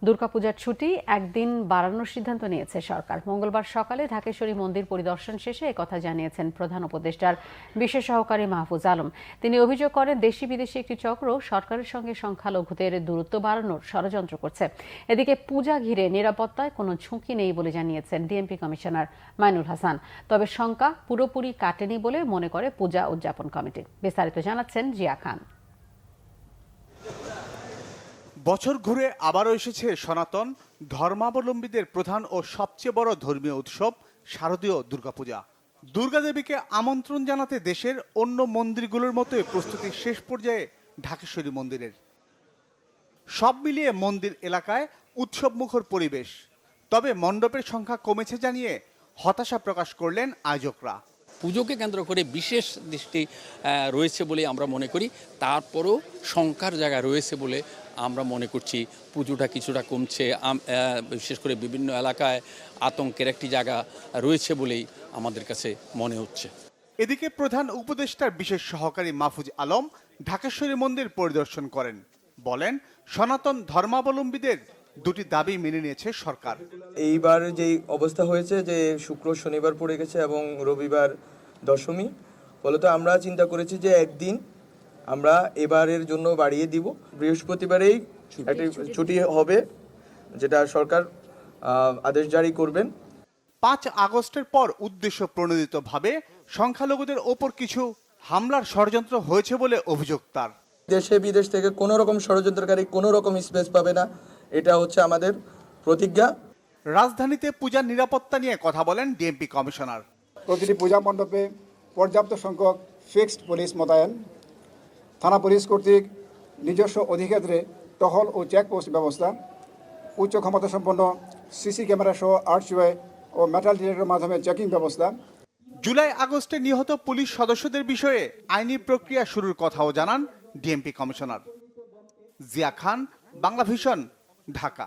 দুর্গাপূজার ছুটি একদিন বাড়ানোর সিদ্ধান্ত নিয়েছে সরকার। মঙ্গলবার সকালে ঢাকেশ্বরী মন্দির পরিদর্শন শেষে একথা জানিয়েছেন প্রধান উপদেষ্টার বিশেষ সহকারী মাহফুজ আলম। তিনি অভিযোগ করেন, দেশি বিদেশি একটি চক্র সরকারের সঙ্গে সংখ্যালঘুদের দূরত্ব বাড়ানোর ষড়যন্ত্র করছে। এদিকে পূজা ঘিরে নিরাপত্তায় কোনো ঝুঁকি নেই বলে জানিয়েছেন ডিএমপি কমিশনার মাইনুল হাসান। তবে শঙ্কা পুরোপুরি কাটেনি বলে মনে করে পূজা উদযাপন কমিটি। বিস্তারিত জানাচ্ছেন জিয়া খান। বছর ঘুরে আবারও এসেছে সনাতন ধর্মাবলম্বীদের প্রধান ও সবচেয়ে বড় ধর্মীয় উৎসব শারদীয় দুর্গাপূজা। দুর্গাদেবীকে আমন্ত্রণ জানাতে দেশের অন্য মন্দিরগুলোর মতোই প্রস্তুতি শেষ পর্যায়ে ঢাকেশ্বরী মন্দিরের। সব মিলিয়ে মন্দির এলাকায় উৎসবমুখর পরিবেশ। তবে মণ্ডপের সংখ্যা কমেছে জানিয়ে হতাশা প্রকাশ করলেন আয়োজকরা। পুজোকে কেন্দ্র করে বিশেষ দৃষ্টি রয়েছে বলে আমরা মনে করি, তারপরও সংখ্যার জায়গা রয়েছে বলে আমরা মনে করছি পুজোটা কিছুটা কমছে। বিশেষ করে বিভিন্ন এলাকায় আতঙ্কের একটি জায়গা রয়েছে বলেই আমাদের কাছে মনে হচ্ছে। এদিকে প্রধান উপদেষ্টার বিশেষ সহকারী মাহফুজ আলম ঢাকেশ্বরী মন্দির পরিদর্শন করেন। বলেন, সনাতন ধর্মাবলম্বীদের দুটি দাবি মেনে নিয়েছে সরকার। এইবার যেই অবস্থা হয়েছে যে শুক্র শনিবার পড়ে গেছে এবং রবিবার দশমী, ফলত আমরা চিন্তা করেছি যে একদিন আমরা এবারের জন্য বাড়িয়ে দিব। বৃহস্পতিবারেই একটি ছুটি হবে, যেটা সরকার আদেশ জারি করবেন। 5 আগস্টের পর উদ্দেশ্য প্রণোদিতভাবে সংখ্যালঘুদের ওপর কিছু হামলার ষড়যন্ত্র হয়েছে বলে অভিযোগ তার। দেশে বিদেশ থেকে কোনো রকম ষড়যন্ত্রকারী কোনো রকম স্পেস পাবে না, এটা হচ্ছে আমাদের প্রতিজ্ঞা। রাজধানীতে পূজার নিরাপত্তা নিয়ে কথা বলেন ডিএমপি কমিশনার। প্রতিটি পূজা মণ্ডপে পর্যাপ্ত সংখ্যক ফিক্সড পুলিশ মোতায়েন, থানা পুলিশ কর্তৃক নিজস্ব অধিক্ষেত্রে টহল ও চেকপোস্ট ব্যবস্থা, উচ্চ ক্ষমতা সম্পন্ন সিসি ক্যামেরা সহ আর্চওয়ে ও মেটাল ডিটেক্টরের মাধ্যমে চেকিং ব্যবস্থা। জুলাই আগস্টে নিহত পুলিশ সদস্যদের বিষয়ে আইনি প্রক্রিয়া শুরুর কথাও জানান ডিএমপি কমিশনার। জিয়া খান, বাংলা ভিশন, ঢাকা।